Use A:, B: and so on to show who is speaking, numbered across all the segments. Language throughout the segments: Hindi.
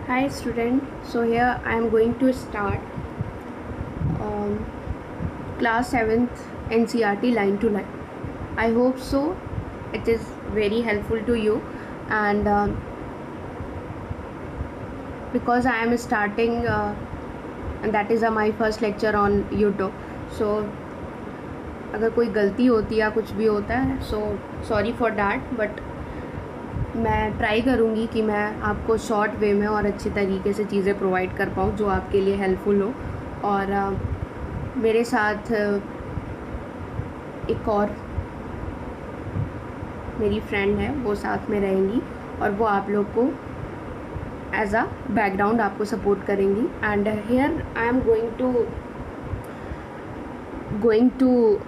A: Hi student, so here I am going to start class 7th NCERT line to line. I hope so it is very helpful to you, and because I am starting and that is my first lecture on YouTube, so अगर कोई गलती होती है या कुछ भी होता है so sorry for that, but मैं ट्राई करूँगी कि मैं आपको शॉर्ट वे में और अच्छी तरीके से चीज़ें प्रोवाइड कर पाऊँ जो आपके लिए हेल्पफुल हो। और मेरे साथ एक और मेरी फ्रेंड है, वो साथ में रहेंगी और वो आप लोग को एज अ बैकग्राउंड आपको सपोर्ट करेंगी। And here I am going to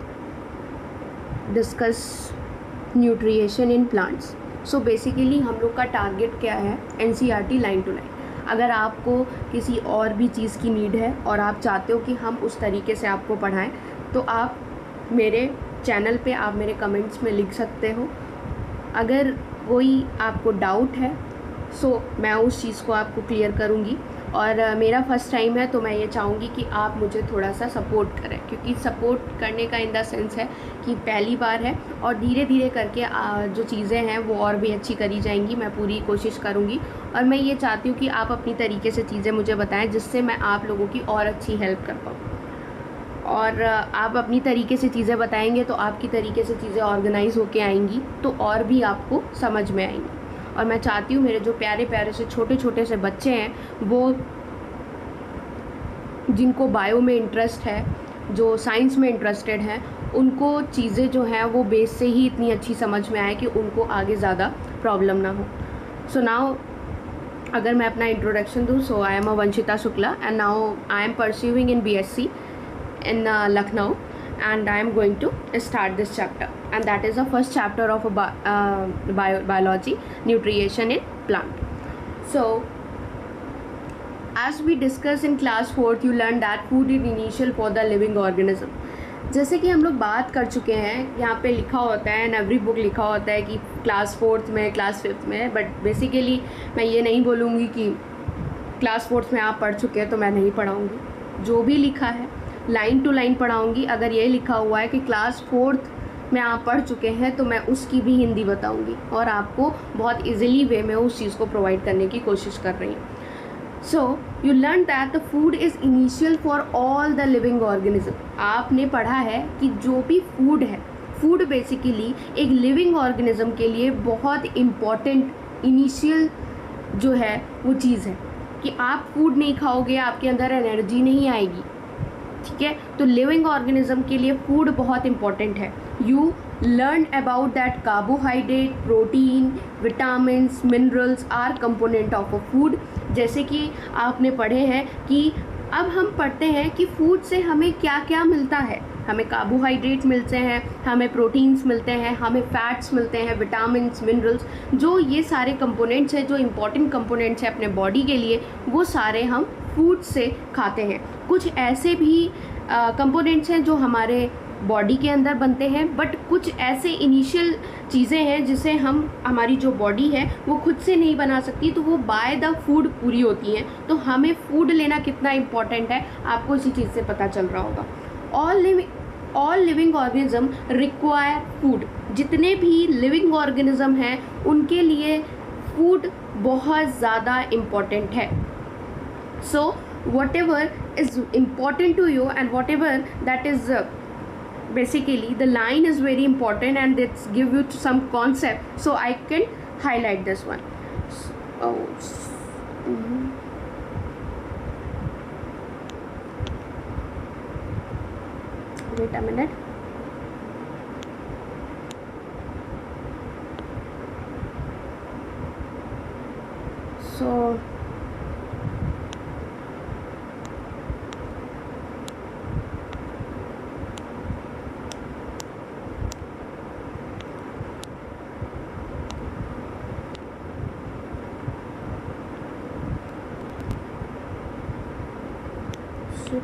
A: discuss nutrition in plants. So basically हम लोग का टारगेट क्या है, NCERT लाइन टू लाइन। अगर आपको किसी और भी चीज़ की नीड है और आप चाहते हो कि हम उस तरीके से आपको पढ़ाएं, तो आप मेरे चैनल पे आप मेरे कमेंट्स में लिख सकते हो। अगर कोई आपको डाउट है सो मैं उस चीज़ को आपको क्लियर करूँगी। और मेरा फर्स्ट टाइम है तो मैं ये चाहूँगी कि आप मुझे थोड़ा सा सपोर्ट करें, क्योंकि सपोर्ट करने का इन द सेंस है कि पहली बार है और धीरे धीरे करके जो चीज़ें हैं वो और भी अच्छी करी जाएंगी। मैं पूरी कोशिश करूँगी और मैं ये चाहती हूँ कि आप अपनी तरीके से चीज़ें मुझे बताएं जिससे मैं आप लोगों की और अच्छी हेल्प कर पाऊँ। और आप अपनी तरीके से चीज़ें बताएंगे तो आपकी तरीके से चीज़ें ऑर्गेनाइज होके आएंगी तो और भी आपको समझ में आएंगी। और मैं चाहती हूँ मेरे जो प्यारे प्यारे से छोटे छोटे से बच्चे हैं, वो जिनको बायो में इंटरेस्ट है, जो साइंस में इंटरेस्टेड हैं, उनको चीज़ें जो हैं वो बेस से ही इतनी अच्छी समझ में आए कि उनको आगे ज़्यादा प्रॉब्लम ना हो। सो नाउ अगर मैं अपना इंट्रोडक्शन दूँ, so I am a Vanshita Shukla and now I am pursuing in BSc in Lucknow, and I am going to start this chapter, and that is the first chapter of biology, nutrition in plant. So as we discussed in class 4th, you learned that food is initial for the living organism. जैसे कि हम लोग बात कर चुके हैं, यहाँ पे लिखा होता है, इन एवरी बुक लिखा होता है कि क्लास 4th में, क्लास 5th में, बट बेसिकली मैं ये नहीं बोलूँगी कि क्लास 4th में आप पढ़ चुके हैं तो मैं नहीं पढ़ाऊँगी। जो भी लिखा है लाइन टू लाइन पढ़ाऊँगी। अगर ये लिखा हुआ है कि क्लास 4th में आप पढ़ चुके हैं तो मैं उसकी भी हिंदी बताऊँगी और आपको बहुत ईजिली वे में उस चीज़ को प्रोवाइड करने की कोशिश कर रही हूँ। So you learn that the food is initial for all the living organism. आपने पढ़ा है कि जो भी फूड है, फूड बेसिकली एक लिविंग ऑर्गेनिज्म के लिए बहुत इम्पॉर्टेंट इनिशियल जो है वो चीज़ है कि आप फूड नहीं खाओगे आपके अंदर एनर्जी नहीं आएगी। ठीक है, तो लिविंग ऑर्गेनिज्म के लिए फूड बहुत इंपॉर्टेंट है। You learn about that carbohydrate, protein, vitamins, minerals R component of a food. जैसे कि आपने पढ़े हैं कि अब हम पढ़ते हैं कि फूड से हमें क्या क्या मिलता है। हमें कार्बोहाइड्रेट मिलते हैं, हमें प्रोटीन्स मिलते हैं, हमें फैट्स मिलते हैं, विटामिन्स, मिनरल्स, जो ये सारे कंपोनेंट्स हैं, जो इम्पॉर्टेंट कंपोनेंट्स हैं अपने बॉडी के लिए, वो सारे हम फूड से खाते हैं। कुछ ऐसे भी कंपोनेंट्स हैं जो हमारे बॉडी के अंदर बनते हैं, बट कुछ ऐसे इनिशियल चीज़ें हैं जिसे हमारी जो बॉडी है वो खुद से नहीं बना सकती, तो वो बाय द फूड पूरी होती हैं। तो हमें फूड लेना कितना इम्पॉर्टेंट है आपको इसी चीज़ से पता चल रहा होगा। All living organism require food. जितने भी लिविंग ऑर्गेनिज्म हैं उनके लिए फूड बहुत ज़्यादा इम्पॉर्टेंट है। So whatever is important to you and whatever that is basically the line is very important and it's give you some concept, so I can highlight this one. Wait a minute. So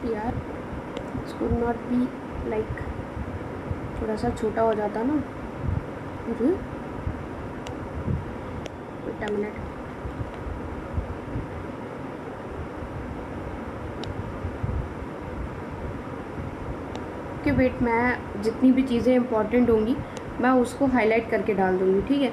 A: यार it's could not be like, थोड़ा सा छोटा हो जाता ना। Wait a minute. Okay wait मैं जितनी भी चीज़ें इंपॉर्टेंट होंगी मैं उसको हाईलाइट करके डाल दूँगी, ठीक है।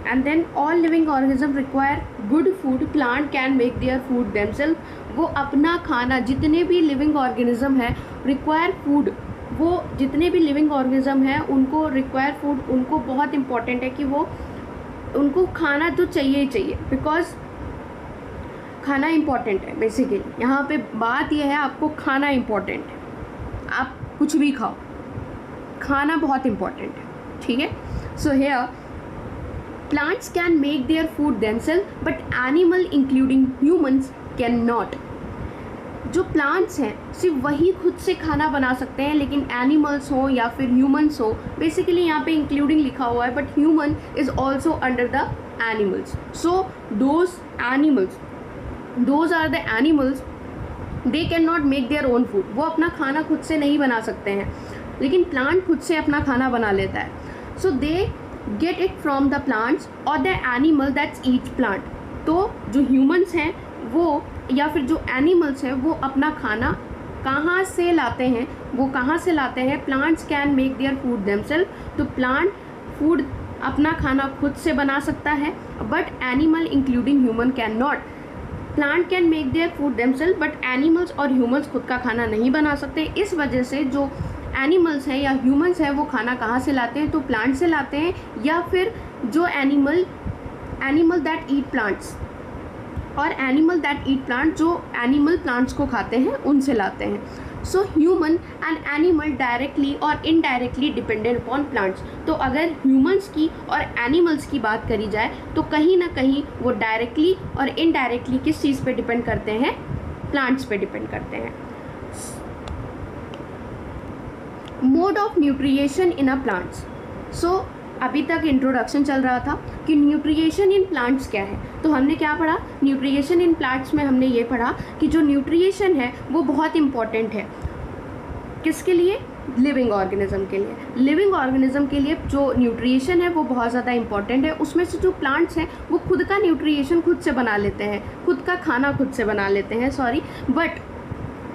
A: And then all living organism require good food, plant can make their food themself. वो अपना खाना, जितने भी लिविंग ऑर्गेनिज्म है रिक्वायर फूड, वो जितने भी लिविंग ऑर्गेनिज्म है उनको रिक्वायर फूड, उनको बहुत इंपॉर्टेंट है कि वो उनको खाना तो चाहिए ही चाहिए, बिकॉज खाना इम्पॉर्टेंट है। बेसिकली यहाँ पे बात यह है आपको खाना इम्पॉर्टेंट है, आप कुछ भी खाओ, खाना बहुत इम्पॉर्टेंट है, ठीक है। So here plants can make their food themself but animal including humans can not. जो प्लांट्स हैं सिर्फ वही खुद से खाना बना सकते हैं, लेकिन एनिमल्स हो या फिर ह्यूमंस हो, बेसिकली यहाँ पे इंक्लूडिंग लिखा हुआ है but human is also under the animals. So those are the animals, they can not make their own food. वो अपना खाना खुद से नहीं बना सकते हैं, लेकिन प्लांट खुद से अपना खाना बना लेता है। So they get it from the plants और the animal that's eat plant. तो जो ह्यूमंस हैं वो या फिर जो एनिमल्स हैं वो अपना खाना कहाँ से लाते हैं, plants can make their food themself. तो प्लांट फूड अपना खाना खुद से बना सकता है, but animal including human can not. Plant can make their food themself but animals और ह्यूमंस खुद का खाना नहीं बना सकते। इस वजह से जो एनिमल्स हैं या ह्यूमंस हैं वो खाना कहाँ से लाते हैं, तो प्लांट से लाते हैं, या फिर जो एनिमल दैट ईट प्लांट्स और एनिमल दैट ईट प्लांट, जो एनिमल प्लांट्स को खाते हैं उनसे लाते हैं। So human and animal directly और इनडायरेक्टली डिपेंडेंट अपॉन प्लांट्स। तो अगर ह्यूमंस की और एनिमल्स की बात करी जाए तो कहीं ना कहीं वो डायरेक्टली और इनडायरेक्टली किस चीज़ पे डिपेंड करते हैं, प्लांट्स पे डिपेंड करते हैं। Mode of nutrition in a plants. So अभी तक इंट्रोडक्शन चल रहा था कि न्यूट्रिएशन इन प्लांट्स क्या है। तो हमने क्या पढ़ा, न्यूट्रिएशन इन प्लांट्स में हमने ये पढ़ा कि जो न्यूट्रिएशन है वो बहुत इम्पॉर्टेंट है। किसके लिए, लिविंग ऑर्गेनिज्म के लिए। लिविंग ऑर्गेनिज्म के लिए जो न्यूट्रिएशन है वो बहुत ज़्यादा इंपॉर्टेंट है। उसमें से जो प्लांट्स हैं वो खुद का न्यूट्रिएशन खुद से बना लेते हैं, खुद का खाना खुद से बना लेते हैं, बट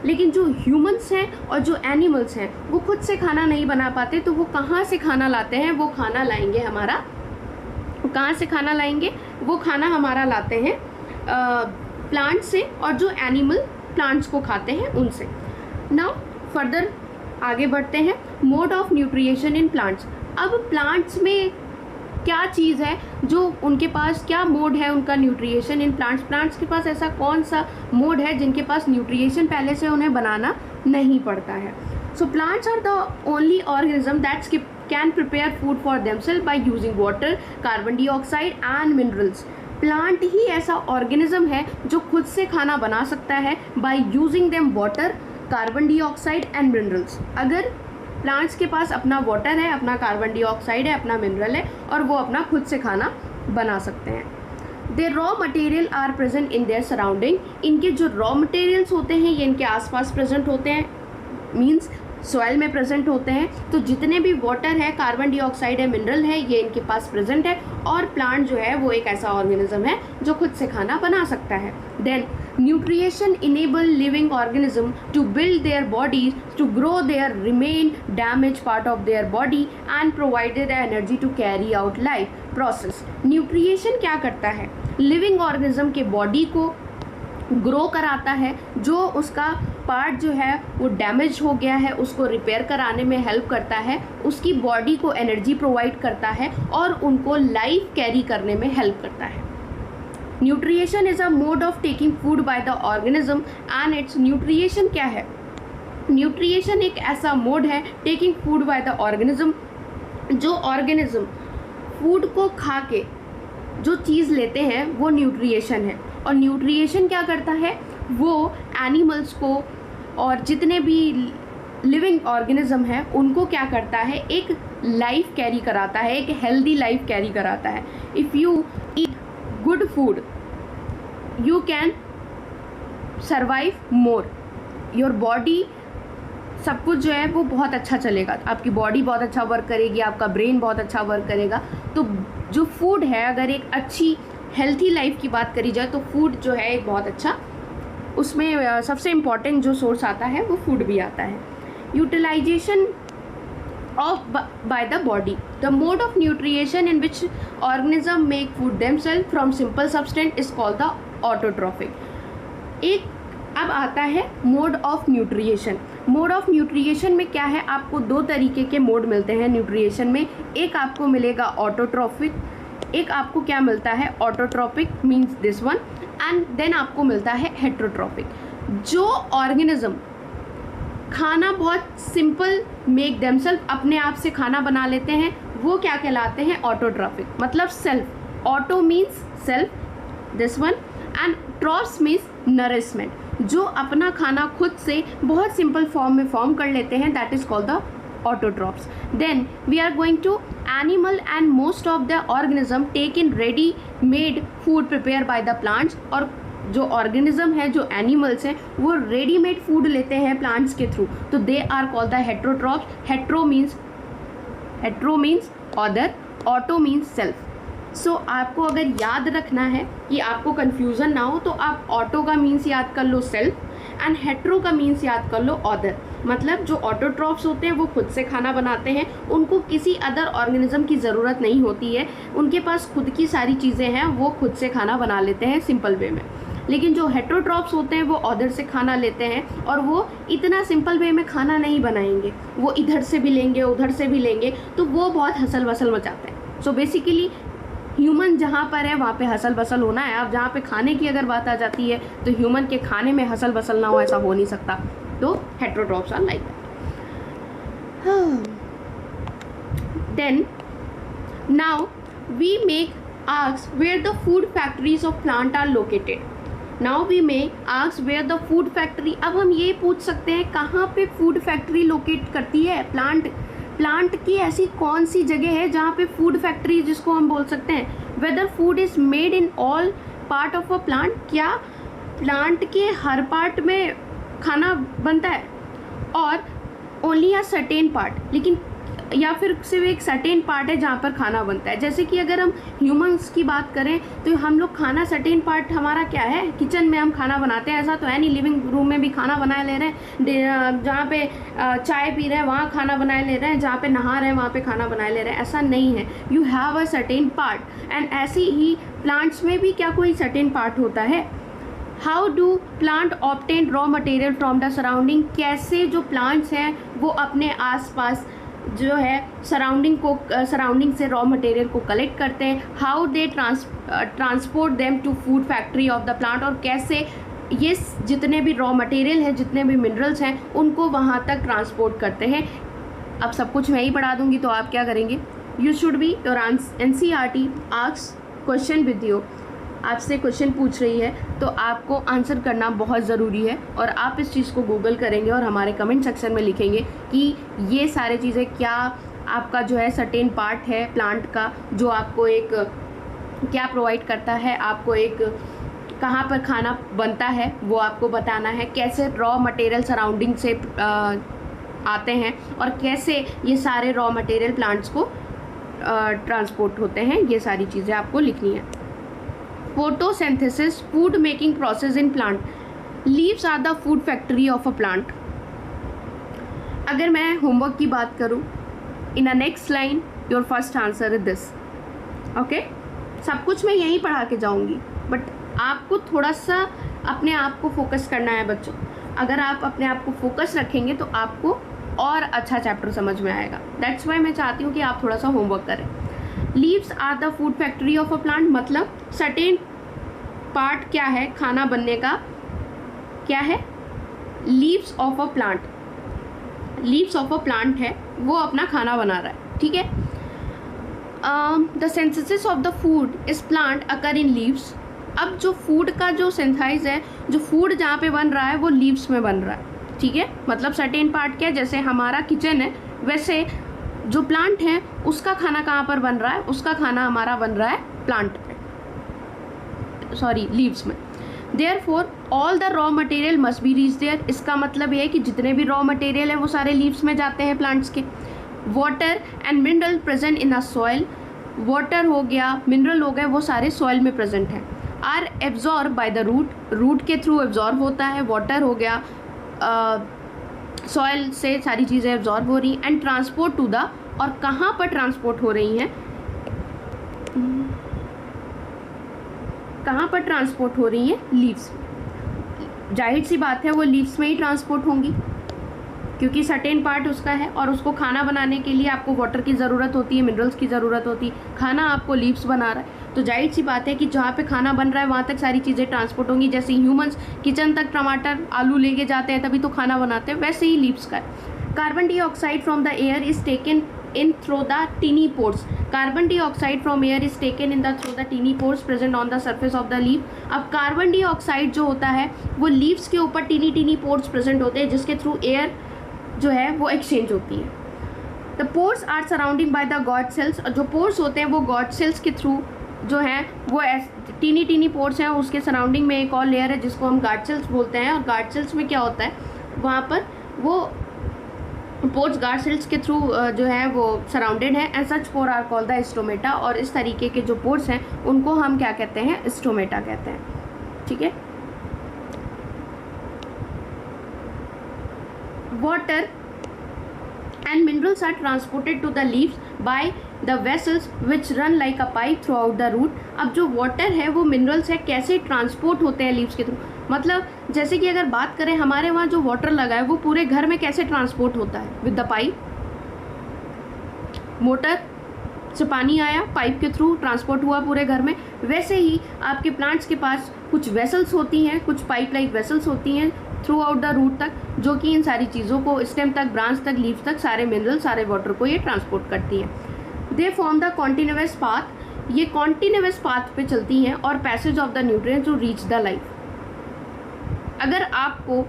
A: लेकिन जो ह्यूमंस हैं और जो एनिमल्स हैं वो खुद से खाना नहीं बना पाते। तो वो कहाँ से खाना लाते हैं, वो खाना लाएंगे हमारा, कहाँ से खाना लाएंगे, वो खाना हमारा लाते हैं प्लांट से, और जो एनिमल प्लांट्स को खाते हैं उनसे। नाउ फर्दर आगे बढ़ते हैं, mode of nutrition in plants. अब प्लांट्स में क्या चीज़ है जो उनके पास, क्या मोड है उनका न्यूट्रिएशन इन प्लांट्स के पास ऐसा कौन सा मोड है जिनके पास न्यूट्रिएशन पहले से उन्हें बनाना नहीं पड़ता है। So plants are the only organism that's can prepare food for themself by using water, carbon dioxide and minerals. Plant ही ऐसा ऑर्गेनिज्म है जो खुद से खाना बना सकता है by using them water, carbon dioxide and minerals. अगर प्लांट्स के पास अपना वाटर है, अपना कार्बन डाइऑक्साइड है, अपना मिनरल है, और वो अपना खुद से खाना बना सकते हैं। Their raw material are present in their surrounding. इनके जो रॉ मटेरियल्स होते हैं ये इनके आसपास प्रेजेंट होते हैं, मीन्स सॉइल में प्रेजेंट होते हैं। तो जितने भी वाटर है, कार्बन डाइऑक्साइड है, मिनरल है, ये इनके पास प्रेजेंट है, और प्लांट जो है वो एक ऐसा ऑर्गेनिज्म है जो खुद से खाना बना सकता है। Then nutrition enable living organism to build their bodies, to grow their remain damage part of their body and provided energy to carry out life process. Nutrition क्या करता है, लिविंग ऑर्गेनिज्म के बॉडी को ग्रो कराता है, जो उसका पार्ट जो है वो डैमेज हो गया है उसको रिपेयर कराने में हेल्प करता है, उसकी बॉडी को एनर्जी प्रोवाइड करता है और उनको लाइफ कैरी करने में हेल्प करता है। Nutrition is a mode of taking food by the organism and its nutrition क्या है, न्यूट्रिएशन एक ऐसा मोड है taking food by the organism, जो ऑर्गेनिज्म फूड को खा के जो चीज़ लेते हैं वो न्यूट्रिएशन है। और न्यूट्रिएशन क्या करता है, वो एनिमल्स को और जितने भी लिविंग ऑर्गेनिज्म है उनको क्या करता है, एक लाइफ कैरी कराता है, एक हेल्दी लाइफ कैरी कराता है। If you eat good food you can survive more, your body सब कुछ जो है वो बहुत अच्छा चलेगा, आपकी बॉडी बहुत अच्छा वर्क करेगी, आपका ब्रेन बहुत अच्छा वर्क करेगा। तो जो फूड है, अगर एक अच्छी हेल्थी लाइफ की बात करी जाए तो फूड जो है एक बहुत अच्छा, उसमें सबसे इम्पॉर्टेंट जो सोर्स आता है वो फूड भी आता है। utilization of by the body. The mode of nutrition in which organism make food themselves from simple substance is called the autotrophic. एक अब आता है मोड ऑफ न्यूट्रिएशन. मोड ऑफ न्यूट्रिएशन में क्या है, आपको दो तरीके के मोड मिलते हैं न्यूट्रिएशन में. एक आपको मिलेगा ऑटोट्रॉफिक, एक आपको क्या मिलता है autotrophic means this one, and then आपको मिलता है हेट्रोट्रॉपिक. जो ऑर्गेनिज्म खाना बहुत सिंपल मेक देमसेल्फ अपने आप से खाना बना लेते हैं वो क्या कहलाते हैं ऑटोट्रॉपिक, मतलब self. Auto means self this one, and trophs means nourishment. जो अपना खाना खुद से बहुत सिंपल फॉर्म में फॉर्म कर लेते हैं that is called the autotrophs. Then we are going to animal, and most of the organism take in ready made food prepared by the plants. और जो ऑर्गेनिज्म है, जो एनिमल्स हैं, वो रेडीमेड फूड लेते हैं प्लांट्स के थ्रू, तो they are called the heterotrophs. Hetero means other, auto means self. So आपको अगर याद रखना है कि आपको कन्फ्यूज़न ना हो तो आप ऑटो का मीन्स याद कर लो सेल्फ, एंड हेट्रो का मीन्स याद कर लो अदर. मतलब जो ऑटोट्रॉप्स होते हैं वो खुद से खाना बनाते हैं, उनको किसी अदर ऑर्गेनिज्म की ज़रूरत नहीं होती है, उनके पास खुद की सारी चीज़ें हैं, वो खुद से खाना बना लेते हैं सिंपल वे में. लेकिन जो हेट्रोट्रॉप्स होते हैं वो अदर से खाना लेते हैं, और वो इतना सिंपल वे में खाना नहीं बनाएंगे, वो इधर से भी लेंगे उधर से भी लेंगे, तो वो बहुत हसल वसल मचाते हैं. सो बेसिकली ह्यूमन जहाँ पर है वहाँ पे हसल बसल होना है. अब जहाँ पे खाने की अगर बात आ जाती है तो ह्यूमन के खाने में हसल बसल ना हो ऐसा हो नहीं सकता. तो heterotrophs are like that. Then now we make ask where the food factories of plant are located. Now we make ask where the food factory. अब हम ये पूछ सकते हैं कहाँ पे फूड फैक्ट्री लोकेट करती है. प्लांट की ऐसी कौन सी जगह है जहाँ पे फूड फैक्ट्री जिसको हम बोल सकते हैं. Whether food is made in all part of a plant. क्या प्लांट के हर पार्ट में खाना बनता है, और ओनली अ सर्टेन पार्ट, लेकिन या फिर सिर्फ एक सर्टेन पार्ट है जहाँ पर खाना बनता है. जैसे कि अगर हम ह्यूमंस की बात करें तो हम लोग खाना सर्टेन पार्ट हमारा क्या है, किचन में हम खाना बनाते हैं. ऐसा तो है नहीं लिविंग रूम में भी खाना बनाए ले रहे हैं, जहाँ पे चाय पी रहे हैं वहाँ खाना बनाए ले रहे हैं, जहाँ पे नहा रहे हैं वहाँ पे खाना बनाए ले रहे हैं. ऐसा नहीं है. You have a certain part, and ऐसे ही प्लांट्स में भी क्या कोई सर्टेन पार्ट होता है. How do plant obtain raw material from the surrounding. कैसे जो प्लांट्स हैं वो अपने आसपास जो है सराउंडिंग से रॉ मटेरियल को कलेक्ट करते हैं. How they transport them to food factory of the plant. और कैसे ये जितने भी रॉ मटेरियल हैं, जितने भी मिनरल्स हैं, उनको वहाँ तक ट्रांसपोर्ट करते हैं. अब सब कुछ मैं ही पढ़ा दूँगी तो आप क्या करेंगे. You should be your NCERT ask question with you. आपसे क्वेश्चन पूछ रही है तो आपको आंसर करना बहुत ज़रूरी है, और आप इस चीज़ को गूगल करेंगे और हमारे कमेंट सेक्शन में लिखेंगे कि ये सारे चीज़ें क्या आपका जो है सर्टेन पार्ट है प्लांट का जो आपको एक क्या प्रोवाइड करता है, आपको एक कहाँ पर खाना बनता है वो आपको बताना है, कैसे रॉ मटेरियल सराउंडिंग से आते हैं, और कैसे ये सारे रॉ मटेरियल प्लांट्स को ट्रांसपोर्ट होते हैं. ये सारी चीज़ें आपको लिखनी है. Photosynthesis, food making process in plant. Leaves are the food factory of a plant. अगर मैं होमवर्क की बात करूँ, in a next line your first answer is this. Okay? सब कुछ मैं यहीं पढ़ा के जाऊँगी, बट आपको थोड़ा सा अपने आप को फोकस करना है बच्चों. अगर आप अपने आप को फोकस रखेंगे तो आपको और अच्छा चैप्टर समझ में आएगा. दैट्स वाई मैं चाहती हूँ कि आप थोड़ा सा होमवर्क करें. Leaves are the food factory of a plant, मतलब सर्टेन पार्ट क्या है खाना बनने का, क्या है leaves of a plant. Leaves of a plant है, वो अपना खाना बना रहा है. ठीक है. The synthesis of the food is plant occur in leaves. अब जो फूड का जो सिंथेसाइज है, जो फूड जहाँ पे बन रहा है वो लीव्स में बन रहा है. ठीक है. मतलब सर्टेन पार्ट क्या है, जैसे हमारा किचन है वैसे जो प्लांट है उसका खाना कहाँ पर बन रहा है, उसका खाना हमारा बन रहा है प्लांट में, सॉरी लीव्स में. Therefore all the raw material must be reach there. इसका मतलब ये है कि जितने भी रॉ मटेरियल हैं वो सारे लीव्स में जाते हैं प्लांट्स के. Water and mineral present in a soil. Water हो गया, मिनरल हो गए, वो सारे सॉइल में प्रेजेंट हैं. Are absorb by the root. Root के थ्रू एब्जॉर्ब होता है. वाटर हो गया, सॉइल से सारी चीज़ें एब्जॉर्ब हो रही हैं। एंड ट्रांसपोर्ट टू द, और कहाँ पर ट्रांसपोर्ट हो रही हैं, कहाँ पर ट्रांसपोर्ट हो रही हैं, लीव्स। जाहिर सी बात है वो लीव्स में ही ट्रांसपोर्ट होंगी, क्योंकि सर्टेन पार्ट उसका है, और उसको खाना बनाने के लिए आपको वाटर की ज़रूरत होती है, मिनरल्स की ज़रूरत होती है। खाना आपको लीव्स बना रहा है, तो जाहिर सी बात है कि जहाँ पे खाना बन रहा है वहाँ तक सारी चीज़ें ट्रांसपोर्ट होंगी। जैसे ह्यूमंस किचन तक टमाटर आलू लेके जाते हैं तभी तो खाना बनाते हैं, वैसे ही लीव्स का है। Carbon dioxide from the air is taken in through the tiny pores. Carbon dioxide from air is taken in the through the tiny pores present on the surface of the leaf. अब कार्बन डाइऑक्साइड जो होता है वो लीव्स के ऊपर टीनी टीनी पोर्स प्रेजेंट होते हैं, जिसके थ्रू एयर जो है वो एक्सचेंज होती है। The pores are surrounding by the guard cells. जो पोर्स होते हैं वो गॉड सेल्स के थ्रू जो है वो टीनी टीनी पोर्स हैं, उसके सराउंडिंग में एक और लेयर है जिसको हम गार्ड सेल्स बोलते हैं। और गार्ड सेल्स में क्या होता है, वहाँ पर वो पोर्स गार्ड सेल्स के थ्रू जो है वो सराउंडेड है। And such pore are called the stomata. और इस तरीके के जो पोर्स हैं उनको हम क्या कहते हैं, स्टोमेटा कहते हैं। ठीक है। Water and minerals are transported to the leaves by the vessels which run like a pipe throughout the root। अब जो वाटर है वो मिनरल्स है, कैसे ट्रांसपोर्ट होते हैं लीव्स के थ्रू, मतलब जैसे कि अगर बात करें हमारे वहाँ जो वाटर लगा है वो पूरे घर में कैसे ट्रांसपोर्ट होता है, विद द पाइप। मोटर से पानी आया, पाइप के थ्रू ट्रांसपोर्ट हुआ पूरे घर में। वैसे ही आपके प्लांट्स के पास कुछ वेसल्स होती हैं, कुछ पाइप लाइक वेसल्स होती हैं थ्रू आउट द रूट तक, जो कि इन सारी चीज़ों को स्टेम तक, ब्रांच तक, लीव्स तक, सारे मिनरल, सारे वाटर को ये ट्रांसपोर्ट करती हैं। They form the continuous path. ये कॉन्टिन्यूअस पाथ पे चलती हैं और passage of the nutrients to reach the life. अगर आपको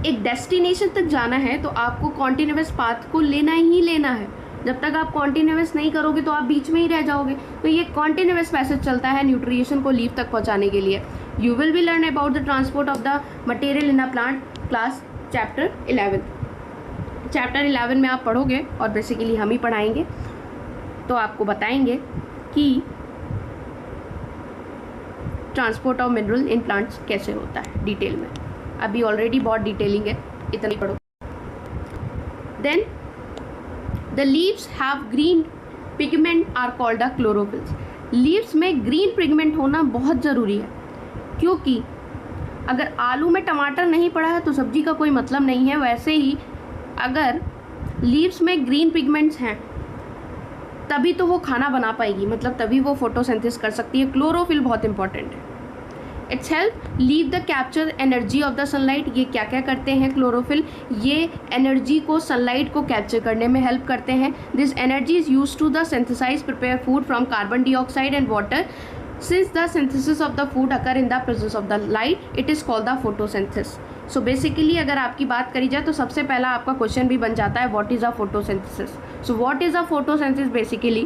A: एक डेस्टिनेशन तक जाना है तो आपको कॉन्टिन्यूअस पाथ को लेना ही लेना है। जब तक आप कॉन्टिन्यूअस नहीं करोगे तो आप बीच में ही रह जाओगे। तो ये कॉन्टिन्यूअस पैसेज चलता है न्यूट्रिशन को लीव तक पहुंचाने के लिए। You will be learn about the transport of the material in a plant class chapter 11। Chapter 11 में आप पढ़ोगे और बेसिकली हम ही पढ़ाएंगे, तो आपको बताएंगे कि transport of mineral in plants कैसे होता है डिटेल में। अभी ऑलरेडी बहुत डिटेलिंग है, इतना ही पढ़ो। Then the leaves have green pigment are called the chlorophylls. लीव्स में ग्रीन पिगमेंट होना बहुत ज़रूरी है, क्योंकि अगर आलू में टमाटर नहीं पड़ा है तो सब्जी का कोई मतलब नहीं है। वैसे ही अगर लीव्स में ग्रीन पिगमेंट्स हैं तभी तो वो खाना बना पाएगी, मतलब तभी वो फोटोसिंथेसिस कर सकती है। क्लोरोफिल बहुत इंपॉर्टेंट है। It's help leave the capture energy of the sunlight. ये क्या क्या करते हैं क्लोरोफिल, ये एनर्जी को, सनलाइट को कैप्चर करने में हेल्प करते हैं। This energy is use to the synthesize prepare food from carbon dioxide and water. Since the synthesis of the food occur in the presence of the light, it is called the photosynthesis. So basically अगर आपकी बात करी जाए तो सबसे पहला आपका क्वेश्चन भी बन जाता है, what is a photosynthesis? So what is a photosynthesis? Basically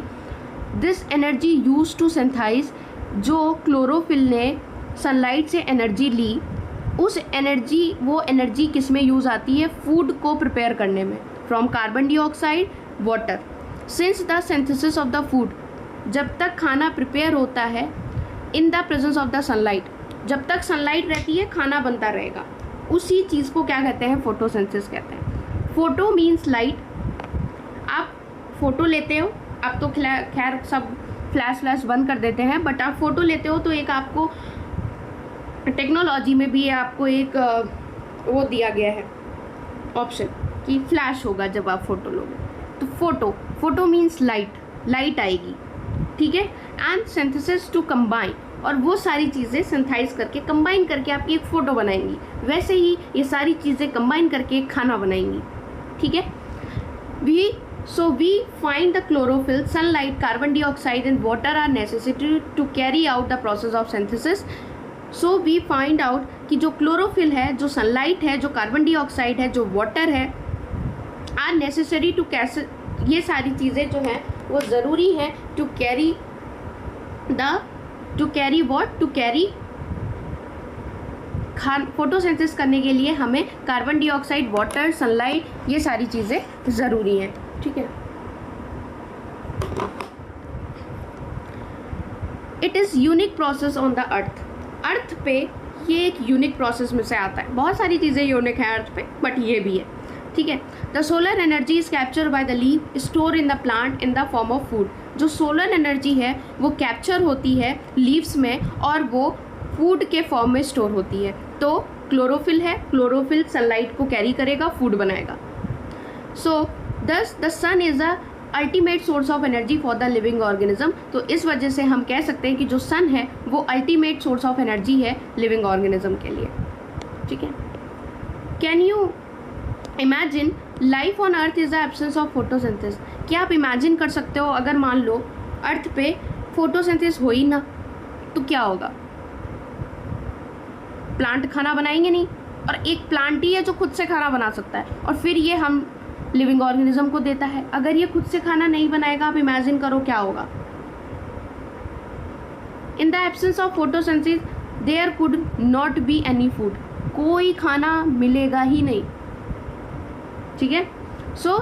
A: this energy used to synthesize, जो क्लोरोफिल ने सनलाइट से एनर्जी ली, उस एनर्जी, वो एनर्जी किस में यूज़ आती है, फूड को प्रिपेयर करने में, from carbon dioxide, water. Since the synthesis of the food, जब तक खाना प्रिपेयर होता है in the presence of the sunlight, जब तक सनलाइट रहती है खाना बनता रहेगा, उसी चीज़ को क्या कहते हैं, फोटोसिंथेसिस कहते हैं। Photo means light. आप फोटो लेते हो, आप तो खैर सब फ्लैश बंद कर देते हैं, बट आप फोटो लेते हो तो एक आपको टेक्नोलॉजी में भी आपको एक वो दिया गया है ऑप्शन कि फ्लैश होगा जब आप फोटो लोगे। तो फोटो मीन्स लाइट आएगी, ठीक है। एंड सिंथेसिस टू कंबाइन, और वो सारी चीज़ें सिंथेसाइज करके कंबाइन करके आपकी एक फ़ोटो बनाएंगी। वैसे ही ये सारी चीज़ें कंबाइन करके एक खाना बनाएंगी, ठीक है। We find the chlorophyll, sunlight, carbon dioxide and water are necessary to carry out the process of synthesis. So we find out कि जो क्लोरोफिल है, जो सनलाइट है, जो कार्बन डाइऑक्साइड है, जो वाटर है, आर नेसेसरी टू कैसे, ये सारी चीज़ें जो हैं वो ज़रूरी है टू कैरी फोटोसिंथेसिस करने के लिए हमें कार्बन डाइऑक्साइड, वाटर, सनलाइट, ये सारी चीज़ें ज़रूरी हैं, ठीक है। It is unique process on the earth पे ये एक यूनिक प्रोसेस में से आता है। बहुत सारी चीज़ें यूनिक है अर्थ पे, बट ये भी है। ठीक है। The solar energy is capture by the leaf, store in the plant in the form of food. जो सोलर एनर्जी है वो कैप्चर होती है लीव्स में और वो फूड के फॉर्म में स्टोर होती है। तो क्लोरोफिल है, क्लोरोफिल सनलाइट को कैरी करेगा, फूड बनाएगा। So thus the sun is the ultimate source of energy for the living organism. तो इस वजह से हम कह सकते हैं कि जो सन है वो अल्टीमेट सोर्स ऑफ एनर्जी है लिविंग ऑर्गेनिज्म के लिए, ठीक है। Can you imagine life on earth is the absence of photosynthesis. क्या आप इमेजिन कर सकते हो अगर मान लो अर्थ पे फोटोसिंथेसिस हो ही ना तो क्या होगा? प्लांट खाना बनाएंगे नहीं, और एक प्लांट ही है जो खुद से खाना बना सकता है और फिर ये हम लिविंग ऑर्गेनिज्म को देता है। अगर ये खुद से खाना नहीं बनाएगा, आप इमेजिन करो क्या होगा। In the absence of photosynthesis there could not be any food. कोई खाना मिलेगा ही नहीं, ठीक है। So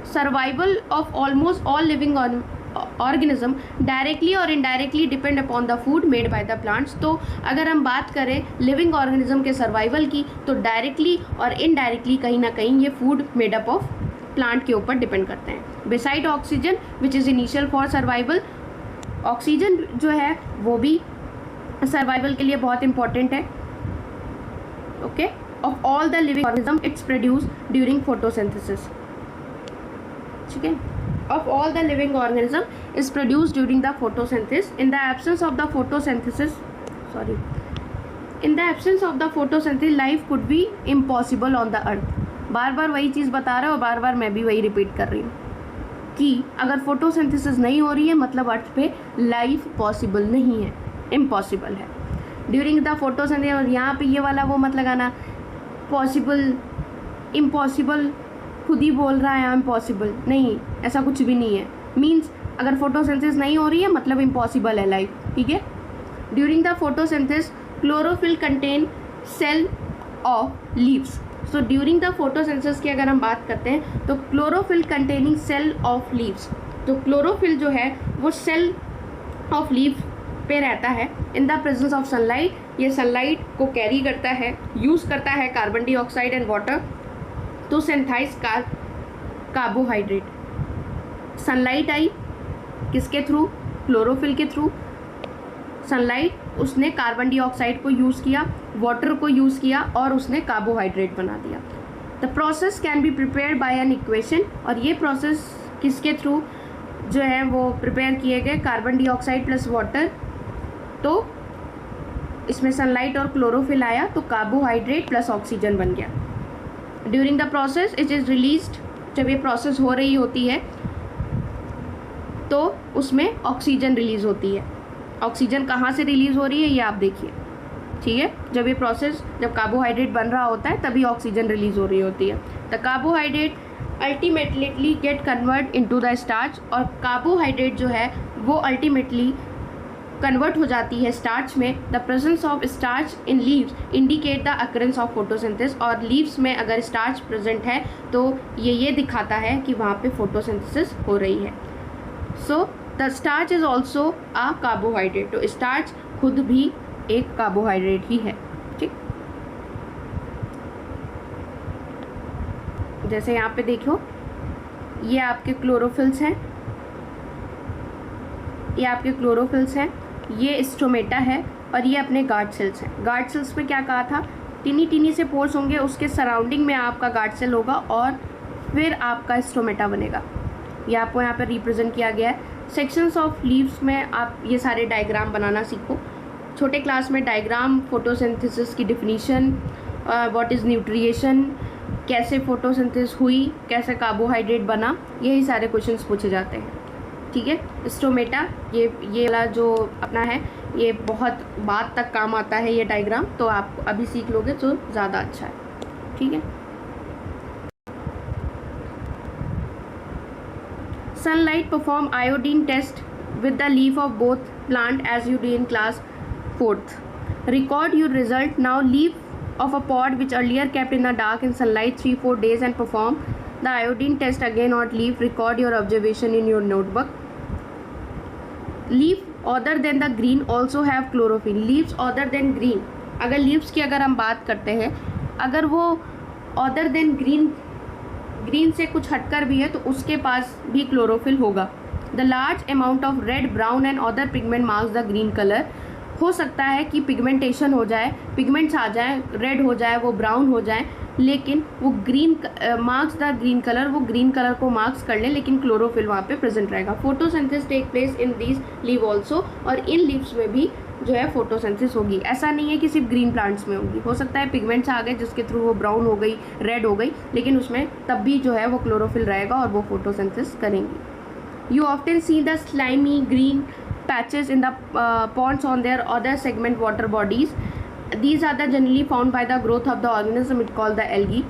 A: survival of almost all living organism directly और indirectly depend upon the food made by the plants. तो अगर हम बात करें लिविंग ऑर्गेनिज्म के सर्वाइवल की तो डायरेक्टली और इनडायरेक्टली कहीं ना कहीं ये food made up of plant के ऊपर डिपेंड करते हैं। Beside oxygen which is initial for survival, oxygen जो है वो भी सर्वाइवल के लिए बहुत इंपॉर्टेंट है, okay. Of all the living organism it's produce during photosynthesis, ठीक है। Of all the living organism is produced during the photosynthesis. In the absence of the photosynthesis, life could be impossible on the earth. बार बार वही चीज़ बता रहे हो, बार बार मैं भी वही रिपीट कर रही हूँ कि अगर फोटोसिंथेसिस नहीं हो रही है मतलब अर्थ पे लाइफ पॉसिबल नहीं है, इम्पॉसिबल है। ड्यूरिंग द फोटोसिंथेसिस, और यहाँ पे ये वाला वो मत लगाना पॉसिबल इम्पॉसिबल, खुद ही बोल रहा है इम्पॉसिबल, नहीं, ऐसा कुछ भी नहीं है। मीन्स अगर फोटोसिंथेसिस नहीं हो रही है मतलब इम्पॉसिबल है लाइफ, ठीक है। During the photosynthesis chlorophyll contain cell of leaves. So during the photosynthesis की अगर हम बात करते हैं तो chlorophyll containing cell of leaves, तो क्लोरोफिल जो है वो सेल ऑफ लीव पे रहता है। In the presence of sunlight, ये सनलाइट को कैरी करता है, यूज़ करता है carbon dioxide and water to synthesise carbohydrate. Sunlight आई किसके थ्रू? क्लोरोफिल के थ्रू। सनलाइट उसने कार्बन डाइऑक्साइड को यूज़ किया, वाटर को यूज़ किया और उसने कार्बोहाइड्रेट बना दिया। The process can be prepared by an equation, और ये प्रोसेस किसके थ्रू जो है वो प्रिपेयर किए गए? Carbon dioxide plus water. तो इसमें सनलाइट और क्लोरोफिल आया तो कार्बोहाइड्रेट प्लस ऑक्सीजन बन गया। During the process it is released, जब ये प्रोसेस हो रही होती है तो उसमें ऑक्सीजन रिलीज़ होती है। ऑक्सीजन कहाँ से रिलीज़ हो रही है ये आप देखिए, ठीक है। जब ये प्रोसेस, जब कार्बोहाइड्रेट बन रहा होता है तभी ऑक्सीजन रिलीज़ हो रही होती है। The carbohydrate ultimately gate convert into the starch, और कार्बोहाइड्रेट जो है वो अल्टीमेटली कन्वर्ट हो जाती है स्टार्च में। The presence of starch in leaves indicate the occurrence of photosynthesis, और लीव्स में अगर स्टार्च प्रेजेंट है तो ये दिखाता है कि वहाँ पे फोटोसिंथेसिस हो रही है। So the starch is also a carbohydrate, तो स्टार्च खुद भी एक कार्बोहाइड्रेट ही है, ठीक। जैसे यहाँ पे देखो, ये आपके क्लोरोफिल्स हैं, ये आपके क्लोरोफिल्स हैं, ये स्टोमेटा है और ये अपने गार्ड सेल्स हैं। गार्ड सेल्स में क्या कहा था? टीनी टीनी से पोर्स होंगे, उसके सराउंडिंग में आपका गार्ड सेल होगा और फिर आपका स्टोमेटा बनेगा। ये आपको यहाँ पर रिप्रेजेंट किया गया है। सेक्शंस ऑफ लीव्स में आप ये सारे डायग्राम बनाना सीखो। छोटे क्लास में डायग्राम, फोटोसिंथेसिस की डिफिनीशन, व्हाट इज़ न्यूट्रिएशन, कैसे फोटोसिंथेसिस हुई, कैसे कार्बोहाइड्रेट बना, यही सारे क्वेश्चंस पूछे जाते हैं, ठीक है। स्टोमेटा ये वाला जो अपना है ये बहुत बाद तक काम आता है ये डायग्राम, तो आप अभी सीख लोगे तो ज़्यादा अच्छा है, ठीक है। Sunlight perform iodine test with the leaf of both plant as you did in class 4th. Record your result now. Leaf of a pod which earlier kept in the dark in sunlight 3-4 days and perform the iodine test again on leaf. Record your observation in your notebook. Leaf other than the green also have chlorophyll. Leaves other than green, अगर leaves की अगर हम बात करते हैं, अगर वो other than green ग्रीन से कुछ हटकर भी है तो उसके पास भी क्लोरोफिल होगा। The large amount of red, brown and other pigment marks the green colour. हो सकता है कि पिगमेंटेशन हो जाए, पिगमेंट्स आ जाए, रेड हो जाए, वो ब्राउन हो जाए, लेकिन वो green marks the green colour, वो ग्रीन कलर को मार्क्स कर ले, लेकिन क्लोरोफिल वहाँ पे प्रेजेंट रहेगा। Photosynthesis take place in these leave also, और इन लीव्स में भी जो है फोटोसिंथेसिस होगी। ऐसा नहीं है कि सिर्फ ग्रीन प्लांट्स में होगी, हो सकता है पिगमेंट्स आ गए जिसके थ्रू वो ब्राउन हो गई, रेड हो गई, लेकिन उसमें तब भी जो है वो क्लोरोफिल रहेगा और वो फोटोसिंथेसिस करेंगी। You often see the slimy green patches in the ponds on their other segment water bodies. These are the generally found by the growth of the organism, it called the algae.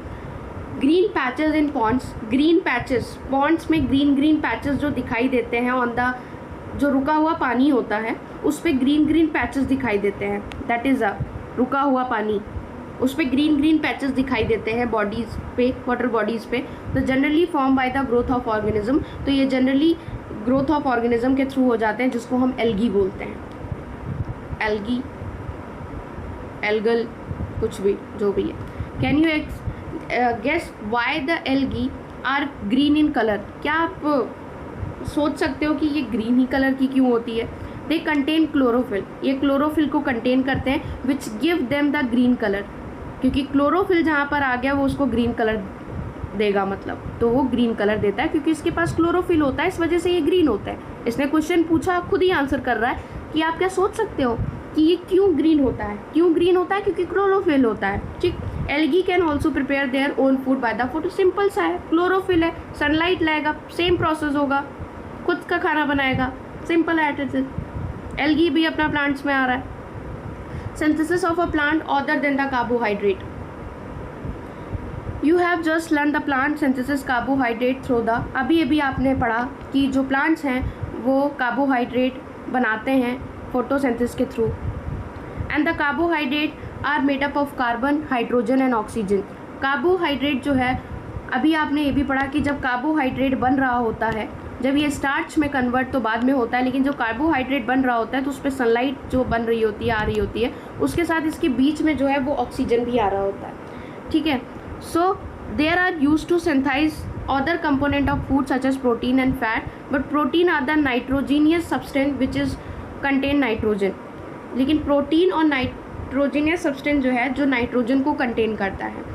A: Green patches in ponds, green patches ponds में green patches जो दिखाई देते हैं on the जो रुका हुआ पानी होता है उस पर green patches दिखाई देते हैं, that is a रुका हुआ पानी, उस पर ग्रीन पैचेस दिखाई देते हैं बॉडीज़ पे, वाटर बॉडीज़ पे। तो generally form by the growth of organism, तो ये जनरली ग्रोथ ऑफ ऑर्गेनिज्म के थ्रू हो जाते हैं, जिसको हम एल्गी बोलते हैं। एल्गी, एल्गल, कुछ भी जो भी है। Can you guess why the algae are green in colour? क्या आप सोच सकते हो कि ये ग्रीन ही कलर की क्यों होती है? दे कंटेन क्लोरोफिल, ये क्लोरोफिल को कंटेन करते हैं, which give them the green colour, क्योंकि क्लोरोफिल जहाँ पर आ गया वो उसको ग्रीन कलर देगा, मतलब तो वो ग्रीन कलर देता है क्योंकि इसके पास क्लोरोफिल होता है, इस वजह से ये ग्रीन होता है। इसने क्वेश्चन पूछा, खुद ही आंसर कर रहा है कि आप क्या सोच सकते हो कि ये क्यों ग्रीन होता है? क्यों ग्रीन होता है? क्योंकि क्लोरोफिल होता है, ठीक। Algae can also prepare their own food by the photo, simple सा है, क्लोरोफिल है, सनलाइट लाएगा, सेम प्रोसेस होगा, खुद का खाना बनाएगा, सिंपल है इट इज। एल्गी भी अपना प्लांट्स में आ रहा है। Synthesis of a plant other than the carbohydrate. You have just learned the plant synthesis carbohydrate through the, अभी आपने पढ़ा कि जो प्लांट्स हैं वो कार्बोहाइड्रेट बनाते हैं फोटोसिंथेसिस के through. And the carbohydrate are made up of carbon, hydrogen and oxygen. Carbohydrate जो है, अभी आपने ये भी पढ़ा कि जब कार्बोहाइड्रेट बन रहा होता है, जब ये स्टार्च में कन्वर्ट तो बाद में होता है, लेकिन जो कार्बोहाइड्रेट बन रहा होता है तो उस पर सनलाइट जो बन रही होती है, आ रही होती है, उसके साथ इसके बीच में जो है वो ऑक्सीजन भी आ रहा होता है, ठीक है। So there are use to synthesize other component of food such as protein and fat, but protein are the nitrogenous substance which is contain nitrogen. लेकिन प्रोटीन और नाइट्रोजीनियस सब्सटेंस जो है, जो नाइट्रोजन को कंटेन करता है।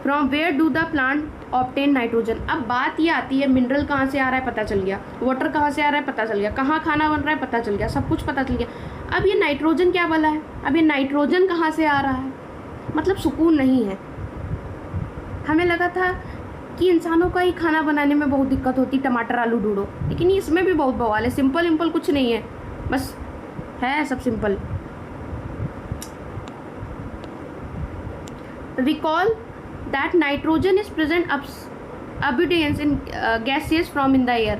A: From where do the plant obtain nitrogen? अब बात ये आती है, मिनरल कहाँ से आ रहा है पता चल गया, वाटर कहाँ से आ रहा है पता चल गया, कहाँ खाना बन रहा है पता चल गया, सब कुछ पता चल गया। अब ये नाइट्रोजन क्या वाला है? अब ये नाइट्रोजन कहाँ से आ रहा है? मतलब सुकून नहीं है। हमें लगा था कि इंसानों का ही खाना बनाने में बहुत दिक्कत होती, टमाटर आलू ढूंढो, लेकिन इसमें भी बहुत बवाल है। सिंपल कुछ नहीं है, बस है सब simple. Recall that nitrogen is present abundance in gaseous form in the air।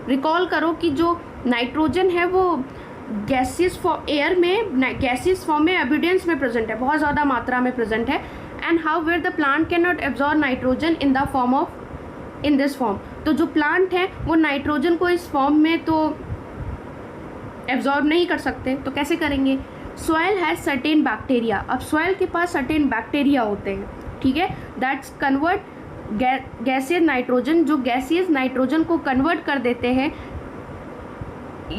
A: Recall करो कि जो नाइट्रोजन है वो गैसियस एयर में, गैसियस फॉर्म में, एबिडेंस में प्रेजेंट है, बहुत ज़्यादा मात्रा में प्रेजेंट है। And how where the plant can not absorb nitrogen in the form of, in this form. तो जो प्लांट है वो नाइट्रोजन को इस फॉर्म में तो एब्जॉर्ब नहीं कर सकते, तो कैसे करेंगे? Soil has certain bacteria. अब सॉइल के पास सर्टेन बैक्टीरिया होते हैं, ठीक है, दैट्स कन्वर्ट गैसियस नाइट्रोजन, जो गैसियस नाइट्रोजन को कन्वर्ट कर देते हैं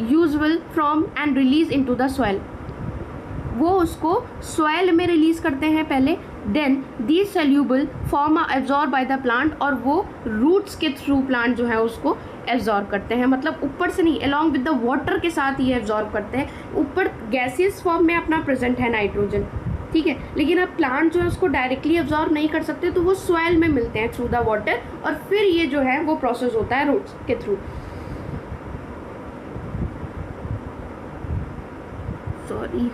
A: usual from and release into the soil. वो उसको सॉइल में रिलीज करते हैं पहले, then these soluble form are absorb by the plant, और वो रूट्स के थ्रू प्लांट जो है उसको एब्जॉर्ब करते हैं। मतलब ऊपर से नहीं, अलॉन्ग विद द वाटर के साथ ये एब्जॉर्ब करते हैं। ऊपर गैसियस फॉर्म में अपना प्रेजेंट है नाइट्रोजन, ठीक है, लेकिन अब प्लांट जो है उसको डायरेक्टली एब्जॉर्ब नहीं कर सकते, तो वो सॉइल में मिलते हैं थ्रू द वाटर, और फिर ये जो है वो प्रोसेस होता है रूट्स के through. Sorry,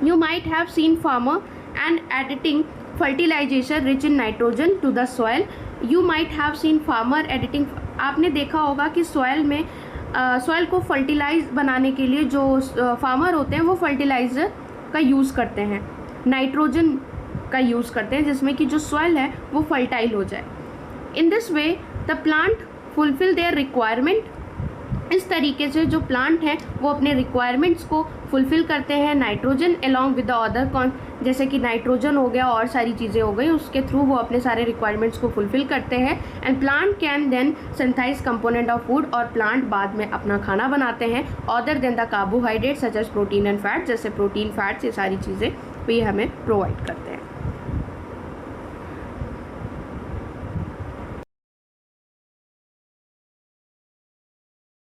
A: you might have seen farmer and adding fertilization rich in nitrogen to the soil. You might have seen farmer adding, आपने देखा होगा कि सॉइल में सॉइल को फर्टिलाइज बनाने के लिए जो फार्मर होते हैं वो फर्टिलाइज़र का यूज़ करते हैं, नाइट्रोजन का यूज़ करते हैं, जिसमें कि जो सॉइल है वो फर्टाइल हो जाए। In this way the plant fulfil their requirement. इस तरीके से जो प्लांट है वो अपने रिक्वायरमेंट्स को फुलफ़िल करते हैं nitrogen along with the other जैसे कि नाइट्रोजन हो गया और सारी चीज़ें हो गई, उसके थ्रू वो अपने सारे रिक्वायरमेंट्स को फुलफ़िल करते हैं। And plant can then synthesize component of food, और प्लांट बाद में अपना खाना बनाते हैं other than the carbohydrate such as protein and fat, जैसे प्रोटीन फैट्स ये सारी चीज़ें भी हमें प्रोवाइड करते हैं।